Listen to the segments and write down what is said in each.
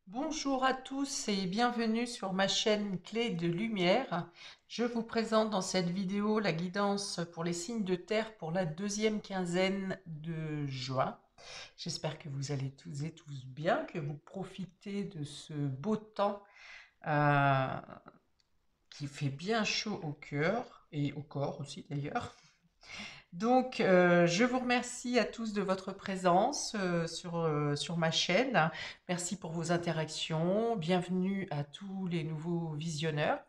Bonjour à tous et bienvenue sur ma chaîne Clé de Lumière. Je vous présente dans cette vidéo la guidance pour les signes de terre pour la deuxième quinzaine de juin. J'espère que vous allez tous et tous bien, que vous profitez de ce beau temps euh, qui fait bien chaud au cœur et au corps aussi d'ailleurs. Donc, je vous remercie à tous de votre présence sur ma chaîne. Merci pour vos interactions. Bienvenue à tous les nouveaux visionneurs.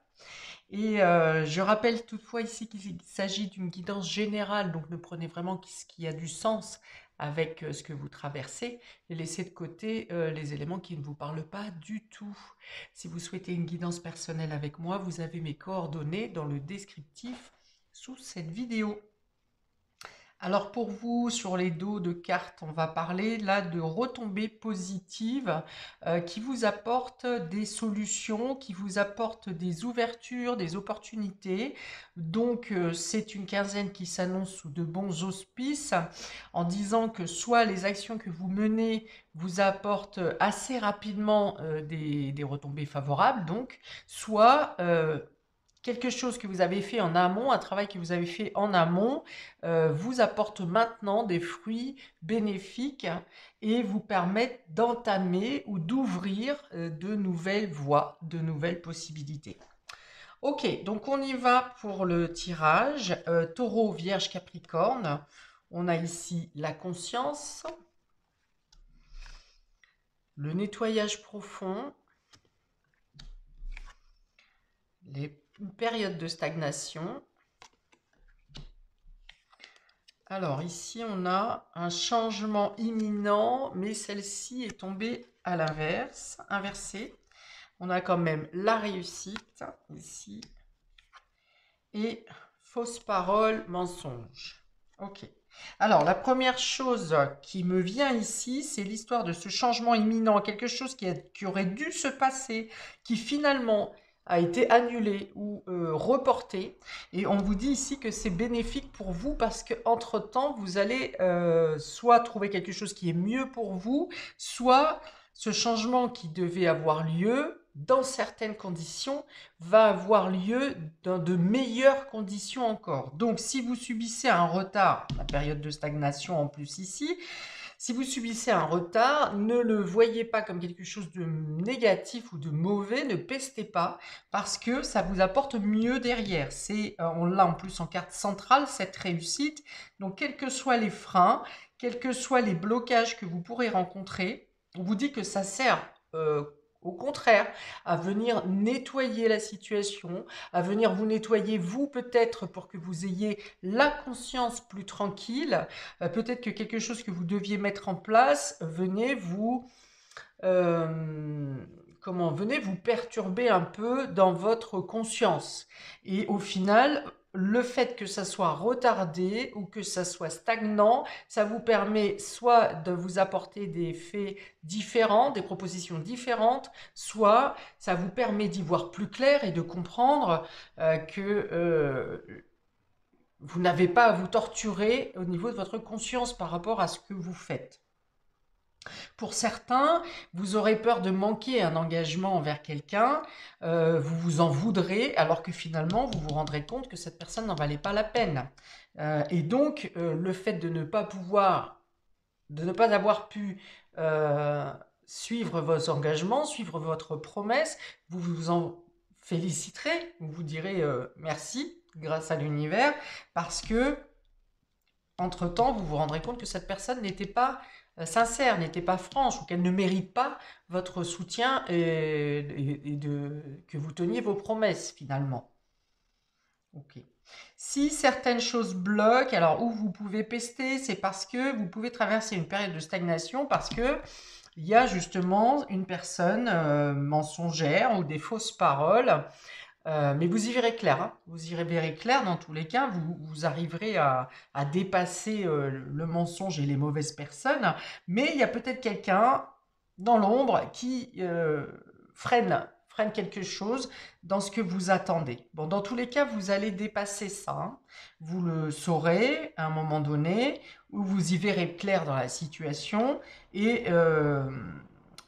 Et je rappelle toutefois ici qu'il s'agit d'une guidance générale, donc ne prenez vraiment ce qui a du sens avec ce que vous traversez et laissez de côté les éléments qui ne vous parlent pas du tout. Si vous souhaitez une guidance personnelle avec moi, vous avez mes coordonnées dans le descriptif sous cette vidéo. Alors pour vous, sur les dos de cartes, on va parler là de retombées positives qui vous apportent des solutions, qui vous apportent des ouvertures, des opportunités. Donc c'est une quinzaine qui s'annonce sous de bons auspices en disant que soit les actions que vous menez vous apportent assez rapidement des retombées favorables, donc, soit quelque chose que vous avez fait en amont, un travail que vous avez fait en amont, vous apporte maintenant des fruits bénéfiques et vous permettent d'entamer ou d'ouvrir de nouvelles voies, de nouvelles possibilités. Ok, donc on y va pour le tirage. Taureau, Vierge, Capricorne. On a ici la conscience, le nettoyage profond, une période de stagnation. Alors ici, on a un changement imminent, mais celle-ci est tombée à l'inverse, inversée. On a quand même la réussite ici et fausse parole, mensonge. Ok. Alors la première chose qui me vient ici, c'est l'histoire de ce changement imminent, quelque chose qui aurait dû se passer, qui finalement a été annulé ou reporté. Et on vous dit ici que c'est bénéfique pour vous parce qu'entre-temps, vous allez soit trouver quelque chose qui est mieux pour vous, soit ce changement qui devait avoir lieu dans certaines conditions va avoir lieu dans de meilleures conditions encore. Donc si vous subissez un retard, la période de stagnation en plus ici, si vous subissez un retard, ne le voyez pas comme quelque chose de négatif ou de mauvais, ne pestez pas, parce que ça vous apporte mieux derrière. On l'a en plus en carte centrale, cette réussite. Donc, quels que soient les freins, quels que soient les blocages que vous pourrez rencontrer, on vous dit que ça sert au contraire à venir nettoyer la situation, à venir vous nettoyer vous peut-être pour que vous ayez la conscience plus tranquille. Peut-être que quelque chose que vous deviez mettre en place, euh, venez vous perturber un peu dans votre conscience. Et au final, le fait que ça soit retardé ou que ça soit stagnant, ça vous permet soit de vous apporter des faits différents, des propositions différentes, soit ça vous permet d'y voir plus clair et de comprendre que vous n'avez pas à vous torturer au niveau de votre conscience par rapport à ce que vous faites. Pour certains, vous aurez peur de manquer un engagement envers quelqu'un, vous vous en voudrez, alors que finalement, vous vous rendrez compte que cette personne n'en valait pas la peine. Et donc, le fait de ne pas avoir pu suivre vos engagements, suivre votre promesse, vous vous en féliciterez, vous vous direz merci grâce à l'univers, parce que entre-temps, vous vous rendrez compte que cette personne n'était pas sincère, n'était pas franche, ou qu'elle ne mérite pas votre soutien que vous teniez vos promesses finalement. Ok. Si certaines choses bloquent, alors où vous pouvez pester, c'est parce que vous pouvez traverser une période de stagnation, parce que il y a justement une personne mensongère ou des fausses paroles. Mais vous y verrez clair, hein. Vous y verrez clair dans tous les cas, vous arriverez à dépasser le mensonge et les mauvaises personnes, mais il y a peut-être quelqu'un dans l'ombre qui freine quelque chose dans ce que vous attendez. Bon, dans tous les cas, vous allez dépasser ça, hein. Vous le saurez à un moment donné, où vous y verrez clair dans la situation, et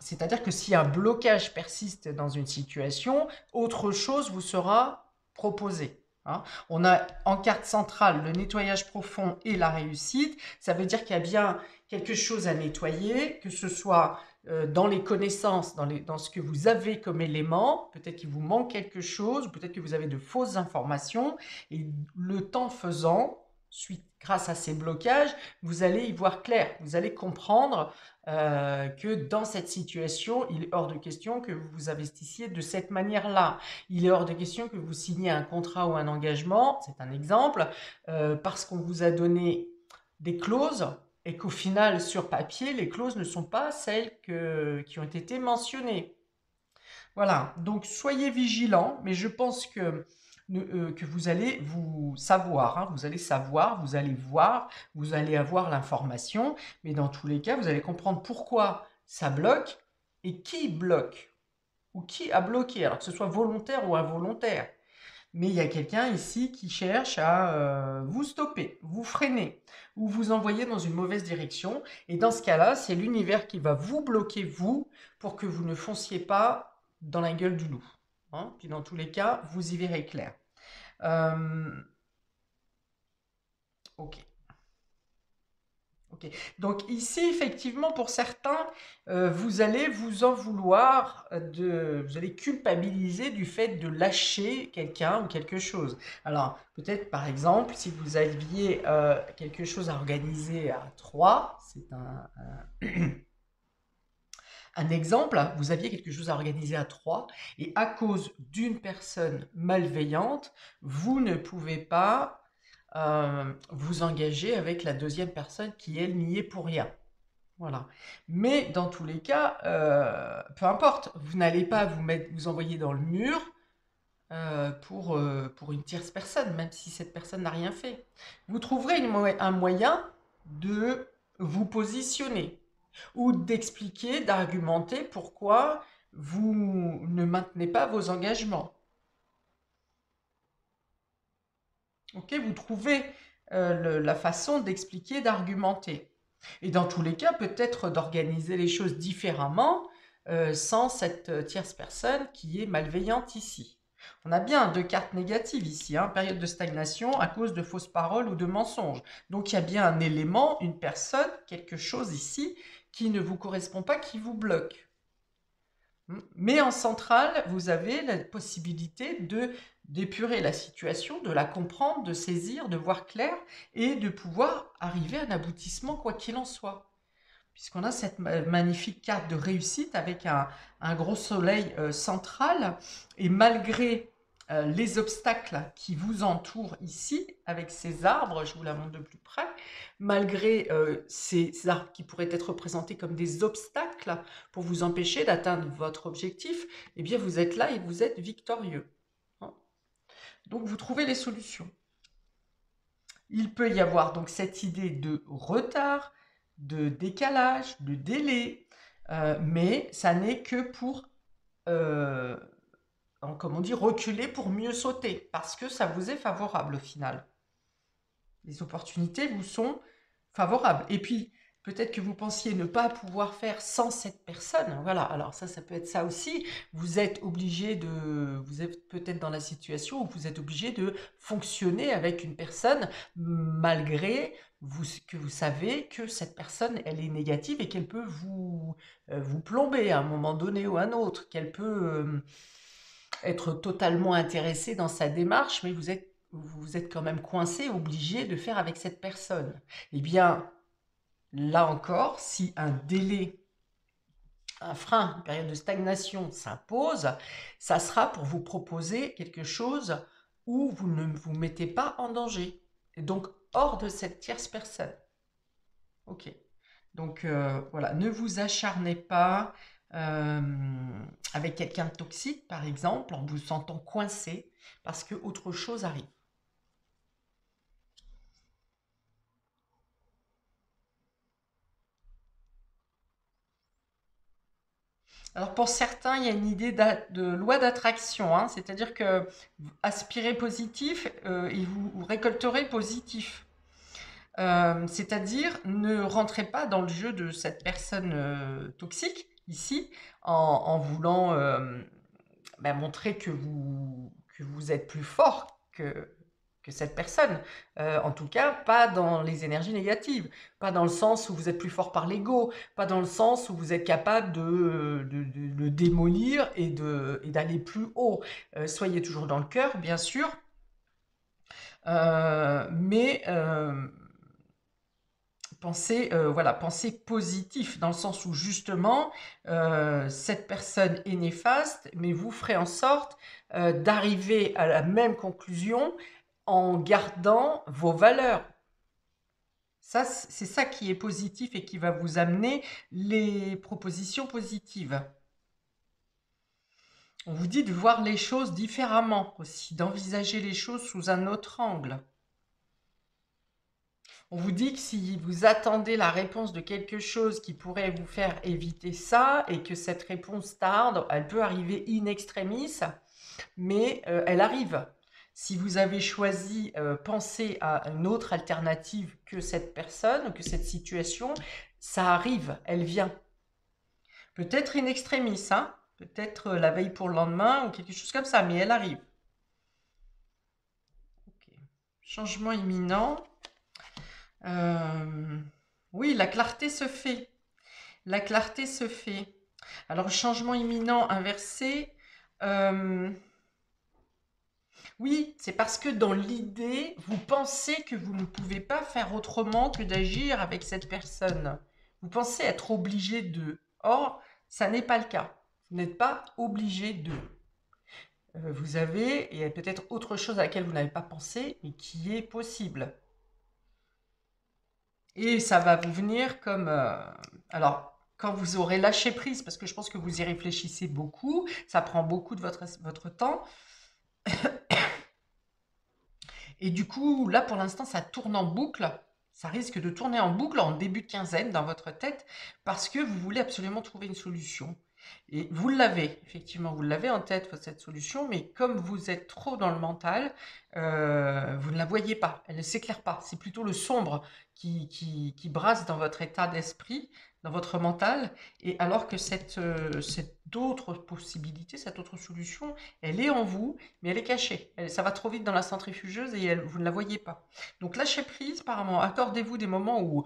C'est-à-dire que si un blocage persiste dans une situation, autre chose vous sera proposé. Hein. On a en carte centrale le nettoyage profond et la réussite. Ça veut dire qu'il y a bien quelque chose à nettoyer, que ce soit dans les connaissances, dans ce que vous avez comme élément. Peut-être qu'il vous manque quelque chose, peut-être que vous avez de fausses informations. Et le temps faisant, grâce à ces blocages, vous allez y voir clair. Vous allez comprendre que dans cette situation, il est hors de question que vous vous investissiez de cette manière-là. Il est hors de question que vous signiez un contrat ou un engagement, c'est un exemple, parce qu'on vous a donné des clauses et qu'au final, sur papier, les clauses ne sont pas celles qui ont été mentionnées. Voilà, donc soyez vigilants, mais je pense que vous allez vous savoir, hein, vous allez savoir, vous allez voir, vous allez avoir l'information, mais dans tous les cas, vous allez comprendre pourquoi ça bloque et qui bloque ou qui a bloqué, alors que ce soit volontaire ou involontaire. Mais il y a quelqu'un ici qui cherche à vous stopper, vous freiner ou vous envoyer dans une mauvaise direction. Et dans ce cas-là, c'est l'univers qui va vous bloquer, vous, pour que vous ne fonciez pas dans la gueule du loup. Hein. Puis dans tous les cas, vous y verrez clair. Ok. Ok. Donc ici, effectivement, pour certains, vous allez vous en vouloir, vous allez culpabiliser du fait de lâcher quelqu'un ou quelque chose. Alors, peut-être, par exemple, si vous aviez quelque chose à organiser à 3, c'est un exemple, vous aviez quelque chose à organiser à 3, et à cause d'une personne malveillante, vous ne pouvez pas vous engager avec la deuxième personne qui, elle, n'y est pour rien. Voilà. Mais dans tous les cas, peu importe, vous n'allez pas vous envoyer dans le mur pour une tierce personne, même si cette personne n'a rien fait. Vous trouverez un moyen de vous positionner ou d'expliquer, d'argumenter pourquoi vous ne maintenez pas vos engagements. Ok, vous trouvez la façon d'expliquer, d'argumenter. Et dans tous les cas, peut-être d'organiser les choses différemment sans cette tierce personne qui est malveillante ici. On a bien deux cartes négatives ici, hein, période de stagnation à cause de fausses paroles ou de mensonges. Donc il y a bien un élément, une personne, quelque chose ici qui ne vous correspond pas, qui vous bloque. Mais en centrale, vous avez la possibilité d'épurer la situation, de la comprendre, de saisir, de voir clair et de pouvoir arriver à un aboutissement quoi qu'il en soit. Puisqu'on a cette magnifique carte de réussite avec un gros soleil central et malgré les obstacles qui vous entourent ici, avec ces arbres, je vous la montre de plus près, malgré ces arbres qui pourraient être représentés comme des obstacles pour vous empêcher d'atteindre votre objectif, eh bien vous êtes là et vous êtes victorieux. Hein. Donc vous trouvez les solutions. Il peut y avoir donc cette idée de retard, de décalage, de délai, mais ça n'est que pour comme on dit, reculer pour mieux sauter, parce que ça vous est favorable au final. Les opportunités vous sont favorables. Et puis, peut-être que vous pensiez ne pas pouvoir faire sans cette personne. Voilà, alors ça peut être ça aussi. Vous êtes peut-être dans la situation où vous êtes obligé de fonctionner avec une personne malgré que vous savez que cette personne, elle est négative et qu'elle peut vous plomber à un moment donné ou à un autre, qu'elle peut être totalement intéressé dans sa démarche, mais vous êtes quand même coincé, obligé de faire avec cette personne. Eh bien, là encore, si un délai, un frein, une période de stagnation s'impose, ça sera pour vous proposer quelque chose où vous ne vous mettez pas en danger. Et donc, hors de cette tierce personne. Ok. Donc voilà, ne vous acharnez pas avec quelqu'un de toxique, par exemple, en vous sentant coincé, parce que autre chose arrive. Alors pour certains, il y a une idée de loi d'attraction, hein, c'est-à-dire que aspirez positif et vous récolterez positif. C'est-à-dire ne rentrez pas dans le jeu de cette personne toxique ici, en voulant ben, montrer que vous êtes plus fort que cette personne. En tout cas, pas dans les énergies négatives, pas dans le sens où vous êtes plus fort par l'ego, pas dans le sens où vous êtes capable de le démolir et d'aller plus haut. Soyez toujours dans le cœur, bien sûr, mais pensez, voilà, pensez positif, dans le sens où justement, cette personne est néfaste, mais vous ferez en sorte d'arriver à la même conclusion en gardant vos valeurs. Ça, c'est ça qui est positif et qui va vous amener les propositions positives. On vous dit de voir les choses différemment aussi, d'envisager les choses sous un autre angle. On vous dit que si vous attendez la réponse de quelque chose qui pourrait vous faire éviter ça, et que cette réponse tarde, elle peut arriver in extremis, mais elle arrive. Si vous avez choisi penser à une autre alternative que cette personne, que cette situation, ça arrive, elle vient. Peut-être in extremis, hein, peut-être la veille pour le lendemain ou quelque chose comme ça, mais elle arrive. Ok. Changement imminent. Oui, la clarté se fait. La clarté se fait. Alors, changement imminent inversé. Oui, c'est parce que dans l'idée, vous pensez que vous ne pouvez pas faire autrement que d'agir avec cette personne. Vous pensez être obligé de. Or, ça n'est pas le cas. Vous n'êtes pas obligé de. Vous avez, il y a peut-être autre chose à laquelle vous n'avez pas pensé, mais qui est possible. Et ça va vous venir comme... alors, quand vous aurez lâché prise, parce que je pense que vous y réfléchissez beaucoup, ça prend beaucoup de votre temps. Et du coup, là, pour l'instant, ça tourne en boucle. Ça risque de tourner en boucle en début de quinzaine dans votre tête, parce que vous voulez absolument trouver une solution. Et vous l'avez, effectivement, vous l'avez en tête, cette solution, mais comme vous êtes trop dans le mental, vous ne la voyez pas, elle ne s'éclaire pas. C'est plutôt le sombre qui brasse dans votre état d'esprit, dans votre mental, et alors que cette autre possibilité, cette autre solution, elle est en vous, mais elle est cachée. Ça va trop vite dans la centrifugeuse et vous ne la voyez pas. Donc lâchez prise, apparemment, accordez-vous des moments où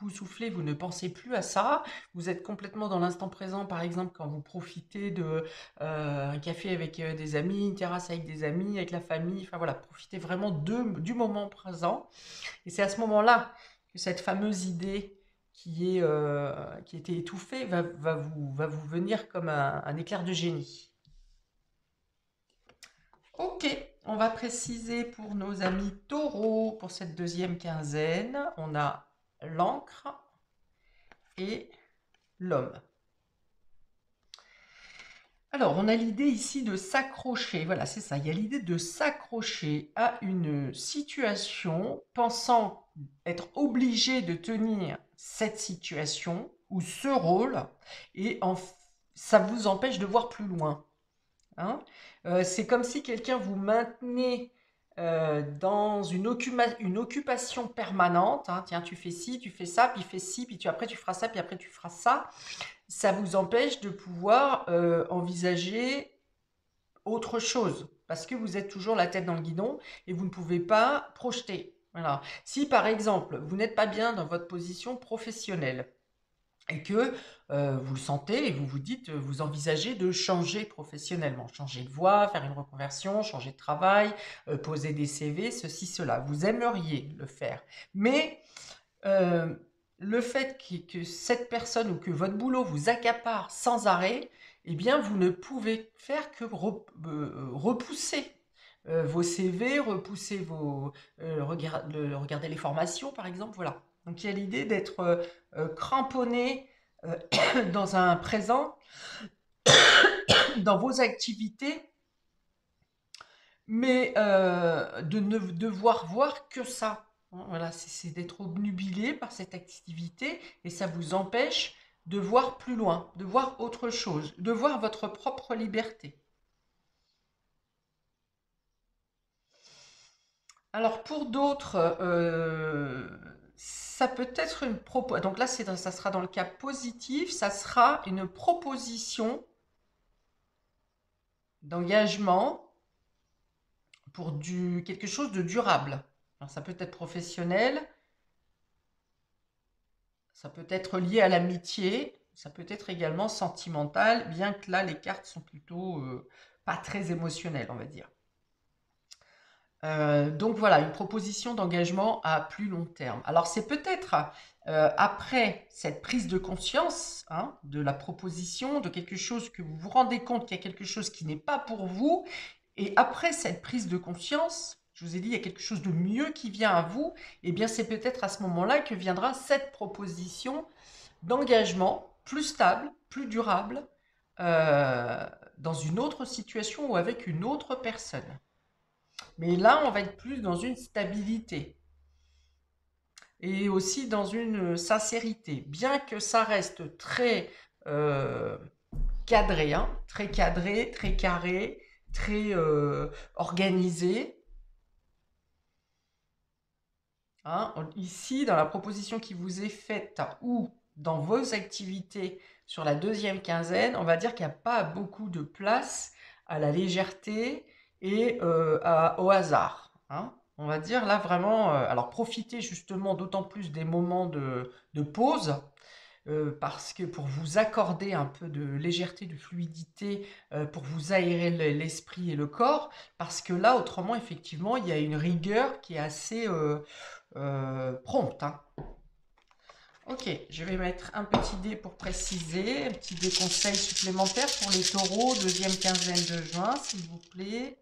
vous soufflez, vous ne pensez plus à ça, vous êtes complètement dans l'instant présent, par exemple quand vous profitez de un café avec des amis, une terrasse avec des amis, avec la famille, enfin voilà, profitez vraiment du moment présent. Et c'est à ce moment-là que cette fameuse idée qui était étouffée va vous venir comme un éclair de génie. Ok, on va préciser pour nos amis taureaux, pour cette deuxième quinzaine, on a l'encre et l'homme. Alors, on a l'idée ici de s'accrocher, voilà, c'est ça, il y a l'idée de s'accrocher à une situation, pensant être obligé de tenir cette situation ou ce rôle, et ça vous empêche de voir plus loin. Hein. C'est comme si quelqu'un vous maintenait dans une occupation permanente. Hein. Tiens, tu fais ci, tu fais ça, puis fais ci, puis après tu feras ça, puis après tu feras ça. Ça vous empêche de pouvoir envisager autre chose parce que vous êtes toujours la tête dans le guidon et vous ne pouvez pas projeter. Voilà. Si par exemple vous n'êtes pas bien dans votre position professionnelle, et que vous le sentez et vous vous dites, vous envisagez de changer professionnellement, changer de voie, faire une reconversion, changer de travail, poser des CV, ceci, cela. Vous aimeriez le faire. Mais le fait que cette personne ou que votre boulot vous accapare sans arrêt, eh bien, vous ne pouvez faire que repousser vos CV, repousser regarder les formations, par exemple, voilà. Donc il y a l'idée d'être cramponné dans un présent, dans vos activités, mais de ne devoir voir que ça. Voilà, c'est d'être obnubilé par cette activité et ça vous empêche de voir plus loin, de voir autre chose, de voir votre propre liberté. Alors pour d'autres, ça peut être une proposition. Donc là, ça sera dans le cas positif, ça sera une proposition d'engagement pour quelque chose de durable. Alors, ça peut être professionnel, ça peut être lié à l'amitié, ça peut être également sentimental, bien que là, les cartes sont plutôt pas très émotionnelles, on va dire. Donc voilà, une proposition d'engagement à plus long terme. Alors c'est peut-être après cette prise de conscience hein, de la proposition, de quelque chose que vous vous rendez compte qu'il y a quelque chose qui n'est pas pour vous, et après cette prise de conscience, je vous ai dit, il y a quelque chose de mieux qui vient à vous, et bien c'est peut-être à ce moment-là que viendra cette proposition d'engagement plus stable, plus durable, euh, dans une autre situation ou avec une autre personne. Mais là, on va être plus dans une stabilité et aussi dans une sincérité. Bien que ça reste très euh, cadré, hein, très cadré, très carré, très organisé. Hein. Ici, dans la proposition qui vous est faite ou dans vos activités sur la deuxième quinzaine, on va dire qu'il n'y a pas beaucoup de place à la légèreté et au hasard. Hein. On va dire là vraiment, alors profitez justement d'autant plus des moments de pause, parce que pour vous accorder un peu de légèreté, de fluidité, pour vous aérer l'esprit et le corps, parce que là, autrement, effectivement, il y a une rigueur qui est assez prompte. Hein. Ok, je vais mettre un petit dé pour préciser, un petit dé conseil supplémentaire pour les taureaux, deuxième quinzaine de juin, s'il vous plaît.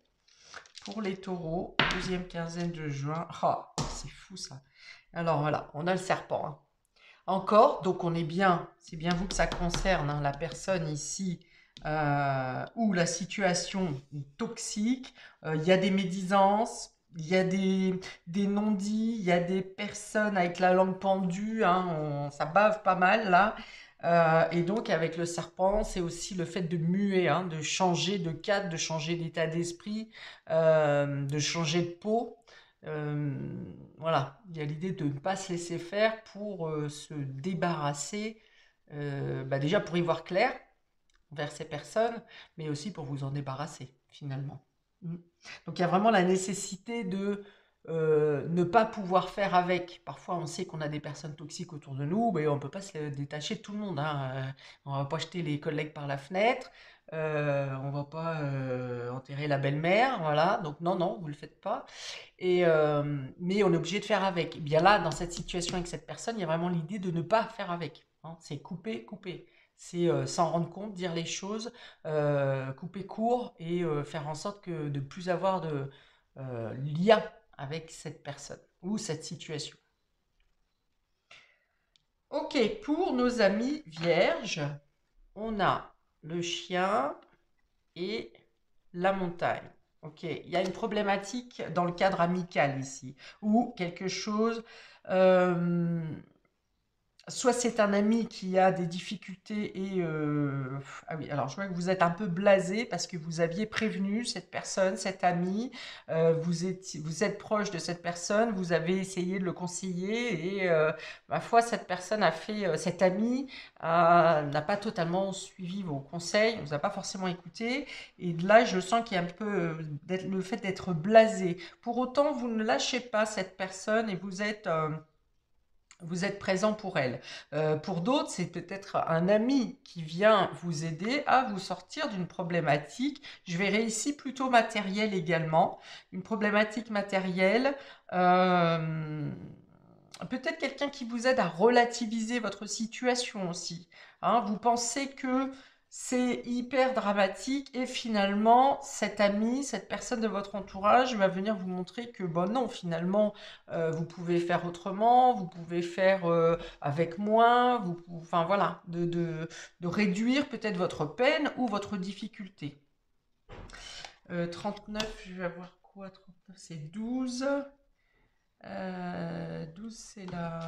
Pour les taureaux, deuxième quinzaine de juin. Ah, c'est fou ça. Alors voilà, on a le serpent. Hein. Encore, donc on est bien, c'est bien vous que ça concerne, hein, la personne ici, ou la situation toxique, il y a des médisances, il y a des non-dits, il y a des personnes avec la langue pendue, hein, ça bave pas mal là. Et donc avec le serpent, c'est aussi le fait de muer, hein, de changer de cadre, de changer d'état d'esprit, de changer de peau. Euh, voilà, il y a l'idée de ne pas se laisser faire pour se débarrasser, bah déjà pour y voir clair vers ces personnes, mais aussi pour vous en débarrasser finalement. Mm. Donc il y a vraiment la nécessité de ne pas pouvoir faire avec. Parfois on sait qu'on a des personnes toxiques autour de nous, mais on ne peut pas se détacher de tout le monde. Hein. On va pas jeter les collègues par la fenêtre, on va pas enterrer la belle-mère, voilà. Donc non, non, vous ne le faites pas. Mais on est obligé de faire avec. Et bien là, dans cette situation avec cette personne, il y a vraiment l'idée de ne pas faire avec. Hein. C'est couper, couper. C'est s'en rendre compte, dire les choses, couper court et faire en sorte que de ne plus avoir de lien avec cette personne ou cette situation. Ok, pour nos amis vierges, on a le chien et la montagne. Ok, il y a une problématique dans le cadre amical ici, ou quelque chose, euh, soit c'est un ami qui a des difficultés et ah oui, alors je vois que vous êtes un peu blasé parce que vous aviez prévenu cette personne, cet ami, vous êtes proche de cette personne, vous avez essayé de le conseiller et ma foi cette personne a fait, cet ami n'a pas totalement suivi vos conseils, ne vous a pas forcément écouté et là je sens qu'il y a un peu le fait d'être blasé. Pour autant vous ne lâchez pas cette personne et vous êtes présent pour elle. Pour d'autres, c'est peut-être un ami qui vient vous aider à vous sortir d'une problématique. Je verrai ici plutôt matérielle également. Une problématique matérielle. Peut-être quelqu'un qui vous aide à relativiser votre situation aussi. Hein. Vous pensez que c'est hyper dramatique et finalement, cet ami, cette personne de votre entourage va venir vous montrer que bon non, finalement, vous pouvez faire autrement, vous pouvez faire avec moins, enfin voilà, de réduire peut-être votre peine ou votre difficulté. 39, je vais avoir quoi? 39, c'est 12. 12, c'est la...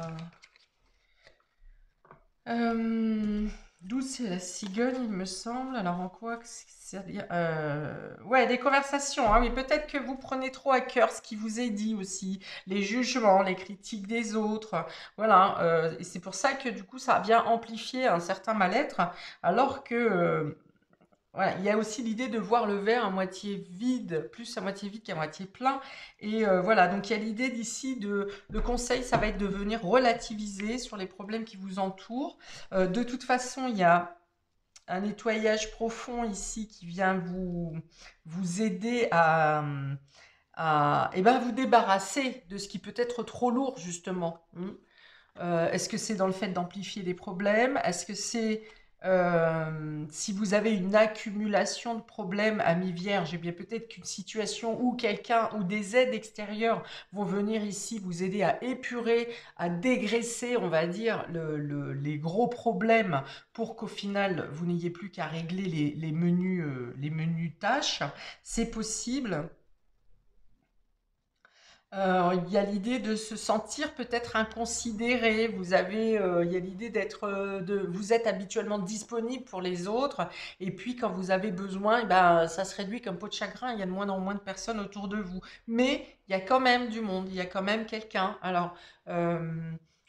12, c'est la cigogne, il me semble. Alors, en quoi c'est-à-dire, ouais, des conversations. Ah oui, peut-être que vous prenez trop à cœur ce qui vous est dit aussi, les jugements, les critiques des autres. Voilà, et c'est pour ça que du coup, ça vient amplifier un certain mal-être, alors que voilà, il y a aussi l'idée de voir le verre à moitié vide, plus à moitié vide qu'à moitié plein. Et voilà, donc il y a l'idée d'ici le conseil, ça va être de venir relativiser sur les problèmes qui vous entourent. De toute façon, il y a un nettoyage profond ici qui vient vous aider à eh ben, vous débarrasser de ce qui peut être trop lourd, justement. Est-ce que c'est dans le fait d'amplifier des problèmes? Est-ce que c'est si vous avez une accumulation de problèmes à mi-vierge, eh bien peut-être qu'une situation où quelqu'un ou des aides extérieures vont venir ici vous aider à épurer, à dégraisser, on va dire, les gros problèmes pour qu'au final vous n'ayez plus qu'à régler les menus tâches. C'est possible. Il y a l'idée de se sentir peut-être inconsidéré. Il y a l'idée vous êtes habituellement disponible pour les autres, et puis quand vous avez besoin, eh ben, ça se réduit comme peau de chagrin. Il y a de moins en moins de personnes autour de vous, mais il y a quand même du monde, il y a quand même quelqu'un. Alors, euh,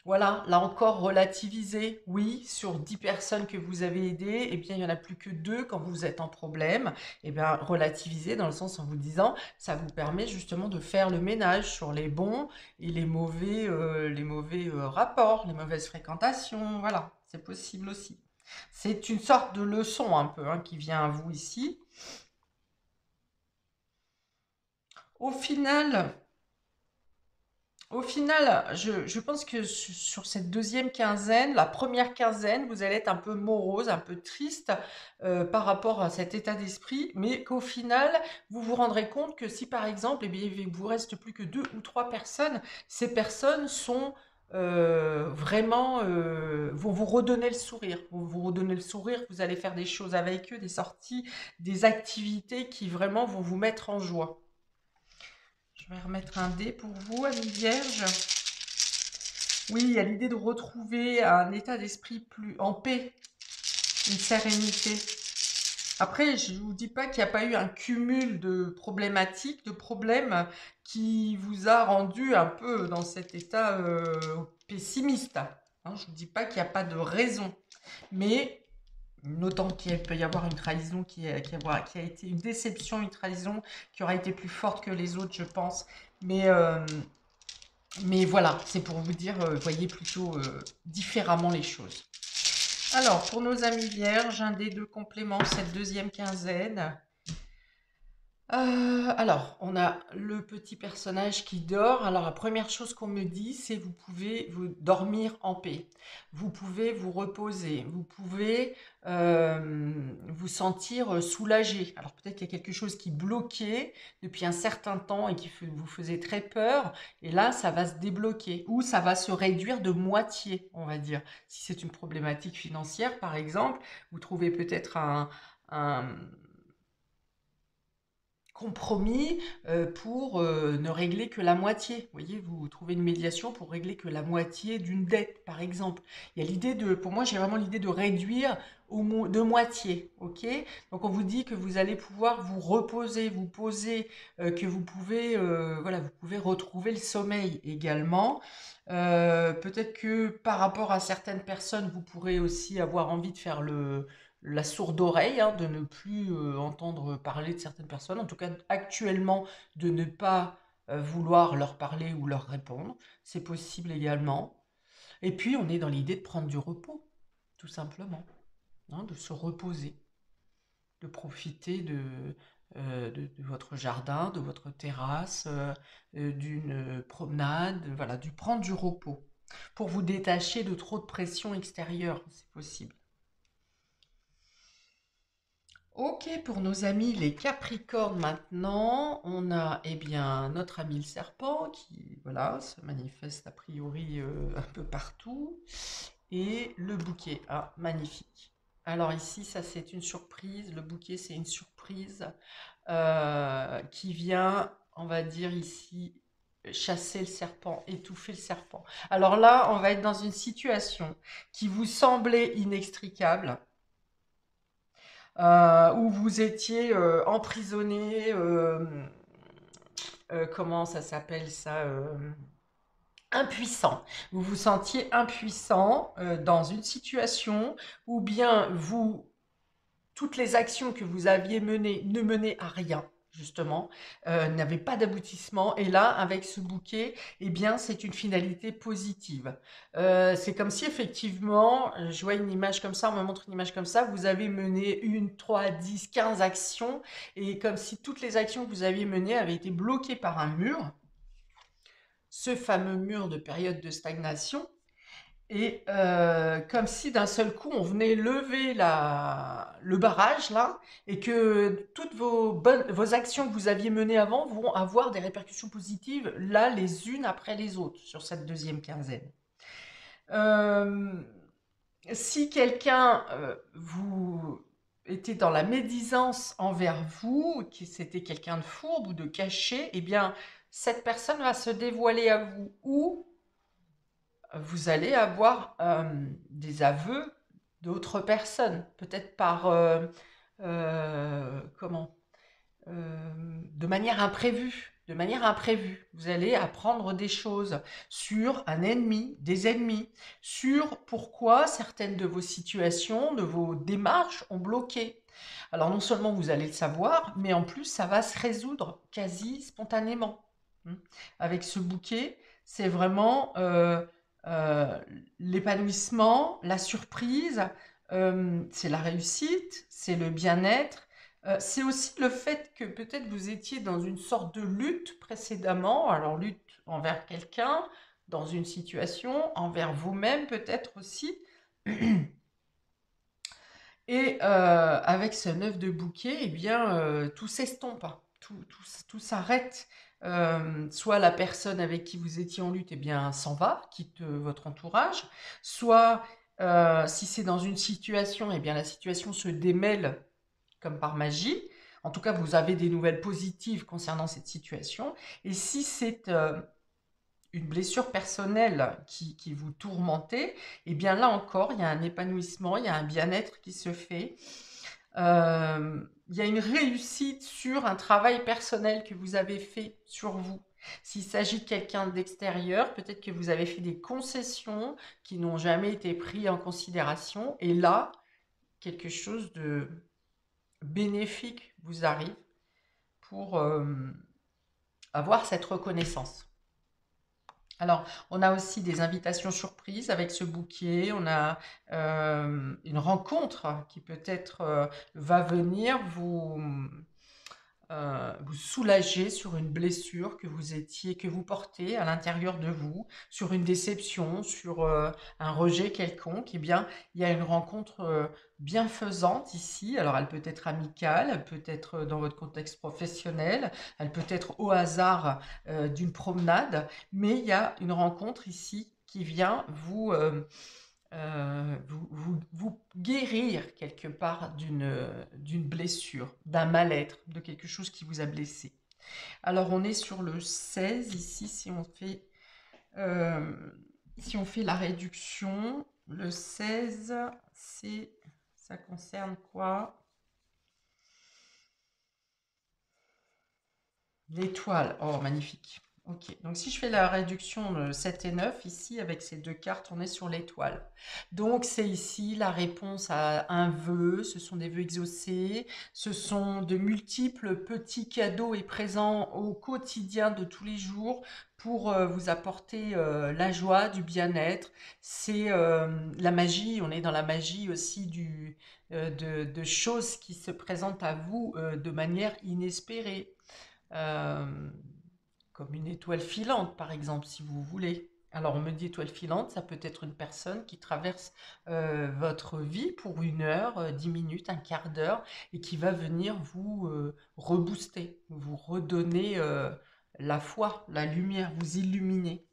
voilà, là encore, relativiser. Oui, sur 10 personnes que vous avez aidées, eh bien, il n'y en a plus que 2 quand vous êtes en problème. Eh bien, relativiser dans le sens en vous disant ça vous permet justement de faire le ménage sur les bons et les mauvais rapports, les mauvaises fréquentations. Voilà, c'est possible aussi. C'est une sorte de leçon un peu hein, qui vient à vous ici. Au final, Au final, je pense que sur cette deuxième quinzaine, la première quinzaine, vous allez être un peu morose, un peu triste par rapport à cet état d'esprit, mais qu'au final, vous vous rendrez compte que si par exemple, eh bien, il vous reste plus que 2 ou 3 personnes, ces personnes sont vraiment vont vous redonner le sourire. Vont vous redonner le sourire, vous allez faire des choses avec eux, des sorties, des activités qui vraiment vont vous mettre en joie. Je vais remettre un dé pour vous, Amis Vierge. Oui, il y a l'idée de retrouver un état d'esprit plus en paix, une sérénité. Après, je ne vous dis pas qu'il n'y a pas eu un cumul de problématiques, de problèmes qui vous a rendu un peu dans cet état pessimiste. Hein, je ne vous dis pas qu'il n'y a pas de raison, mais notant qu'il peut y avoir une trahison qui a été une déception, une trahison qui aura été plus forte que les autres, je pense. Mais voilà, c'est pour vous dire, voyez plutôt différemment les choses. Alors, pour nos amis vierges, un des 2 compléments cette deuxième quinzaine. Alors, on a le petit personnage qui dort. Alors, la première chose qu'on me dit, c'est vous pouvez vous dormir en paix. Vous pouvez vous reposer. Vous pouvez vous sentir soulagé. Alors, peut-être qu'il y a quelque chose qui bloquait depuis un certain temps et qui vous faisait très peur. Et là, ça va se débloquer ou ça va se réduire de moitié, on va dire. Si c'est une problématique financière, par exemple, vous trouvez peut-être un compromis pour ne régler que la moitié. Vous voyez, vous trouvez une médiation pour régler que la moitié d'une dette, par exemple. Il y a l'idée pour moi, j'ai vraiment l'idée de réduire de moitié, ok? Donc on vous dit que vous allez pouvoir vous reposer, vous poser, que vous pouvez, voilà, vous pouvez retrouver le sommeil également. Peut-être que par rapport à certaines personnes, vous pourrez aussi avoir envie de faire la sourde oreille, hein, de ne plus entendre parler de certaines personnes, en tout cas actuellement de ne pas vouloir leur parler ou leur répondre, c'est possible également. Et puis on est dans l'idée de prendre du repos, tout simplement, hein, de se reposer, de profiter de votre jardin, de votre terrasse, d'une promenade, voilà, du prendre du repos, pour vous détacher de trop de pression extérieure, c'est possible. Ok, pour nos amis les Capricornes maintenant, on a eh bien notre ami le serpent qui voilà se manifeste a priori un peu partout et le bouquet. Ah, magnifique. Alors ici, ça c'est une surprise. Le bouquet c'est une surprise qui vient, on va dire ici. chasser le serpent, étouffer le serpent. Alors là, on va être dans une situation qui vous semblait inextricable, où vous étiez emprisonné, comment ça s'appelle ça, impuissant. Vous vous sentiez impuissant dans une situation où bien toutes les actions que vous aviez menées ne menaient à rien, justement, n'avaient pas d'aboutissement. Et là, avec ce bouquet, eh bien, c'est une finalité positive. C'est comme si, effectivement, je vois une image comme ça, on me montre une image comme ça, vous avez mené 1, 3, 10, 15 actions, et comme si toutes les actions que vous aviez menées avaient été bloquées par un mur, ce fameux mur de période de stagnation, et comme si d'un seul coup on venait lever le barrage là, et que toutes vos actions que vous aviez menées avant vont avoir des répercussions positives là les unes après les autres sur cette deuxième quinzaine. Euh, Si quelqu'un vous était dans la médisance envers vous, que c'était quelqu'un de fourbe ou de caché, eh bien cette personne va se dévoiler à vous, ou vous allez avoir des aveux d'autres personnes, peut-être par comment de manière imprévue. De manière imprévue, vous allez apprendre des choses sur un ennemi, des ennemis, sur pourquoi certaines de vos situations, de vos démarches ont bloqué. Alors non seulement vous allez le savoir, mais en plus ça va se résoudre quasi spontanément. Avec ce bouquet, c'est vraiment l'épanouissement, la surprise, c'est la réussite, c'est le bien-être. C'est aussi le fait que peut-être vous étiez dans une sorte de lutte précédemment, alors lutte envers quelqu'un, dans une situation, envers vous-même peut-être aussi. Et avec ce 9 de bouquet, eh bien, tout s'estompe, hein. Tout s'arrête. Soit la personne avec qui vous étiez en lutte, eh bien, s'en va, quitte votre entourage. Soit, si c'est dans une situation, eh bien, la situation se démêle comme par magie. En tout cas, vous avez des nouvelles positives concernant cette situation. Et si c'est une blessure personnelle qui vous tourmentait, eh bien là encore, il y a un épanouissement, il y a un bien-être qui se fait. Il y a une réussite sur un travail personnel que vous avez fait sur vous. S'il s'agit de quelqu'un d'extérieur, peut-être que vous avez fait des concessions qui n'ont jamais été prises en considération. Et là, quelque chose de bénéfique vous arrive pour avoir cette reconnaissance. Alors, on a aussi des invitations surprises avec ce bouquet. On a une rencontre qui peut-être va venir vous soulager sur une blessure que vous portez à l'intérieur de vous, sur une déception, sur un rejet quelconque. Eh bien, il y a une rencontre bienfaisante ici. Alors, elle peut être amicale, elle peut être dans votre contexte professionnel, elle peut être au hasard d'une promenade, mais il y a une rencontre ici qui vient vous guérir quelque part d'une blessure, d'un mal-être, de quelque chose qui vous a blessé. Alors on est sur le 16 ici, euh, si on fait la réduction, le 16, ça concerne quoi? L'étoile. Oh, magnifique. Ok, donc si je fais la réduction de 7 et 9, ici, avec ces deux cartes, on est sur l'étoile. Donc c'est ici la réponse à un vœu, ce sont des vœux exaucés, ce sont de multiples petits cadeaux et présents au quotidien de tous les jours pour vous apporter la joie, du bien-être. C'est la magie, on est dans la magie aussi de choses qui se présentent à vous de manière inespérée. Euh, Comme une étoile filante, par exemple, si vous voulez. Alors, on me dit étoile filante, ça peut être une personne qui traverse votre vie pour 1 heure, 10 minutes, un quart d'heure, et qui va venir vous rebooster, vous redonner la foi, la lumière, vous illuminer.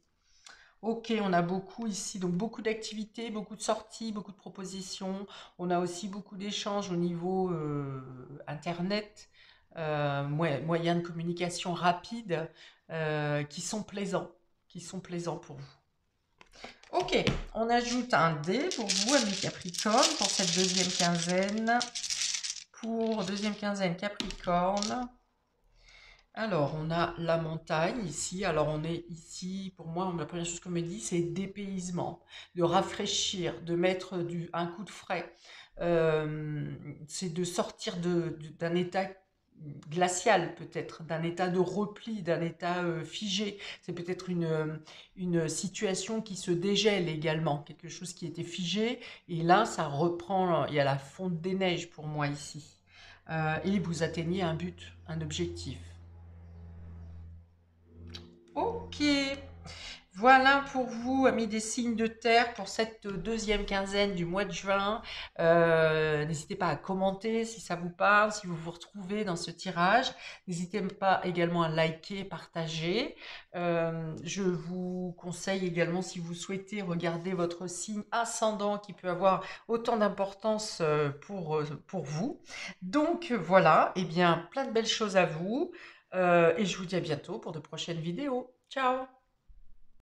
Ok, on a beaucoup ici, donc beaucoup d'activités, beaucoup de sorties, beaucoup de propositions. On a aussi beaucoup d'échanges au niveau Internet. moyens de communication rapides qui sont plaisants pour vous. Ok, on ajoute un dé pour vous, amis Capricorne, pour cette deuxième quinzaine. Pour deuxième quinzaine Capricorne. Alors, on a la montagne ici. Alors, on est ici, pour moi, la première chose qu'on me dit, c'est dépaysement, de rafraîchir, de mettre un coup de frais. C'est de sortir d'un état glacial, peut-être, d'un état de repli, d'un état figé. C'est peut-être une situation qui se dégèle également, quelque chose qui était figé. Et là, ça reprend, il y a la fonte des neiges pour moi ici. Et vous atteignez un but, un objectif. Ok, voilà pour vous, amis des signes de terre, pour cette deuxième quinzaine du mois de juin. N'hésitez pas à commenter si ça vous parle, si vous vous retrouvez dans ce tirage. N'hésitez pas également à liker, partager. Je vous conseille également, si vous souhaitez regarder votre signe ascendant qui peut avoir autant d'importance pour vous. Donc voilà, eh bien, plein de belles choses à vous. Et je vous dis à bientôt pour de prochaines vidéos. Ciao!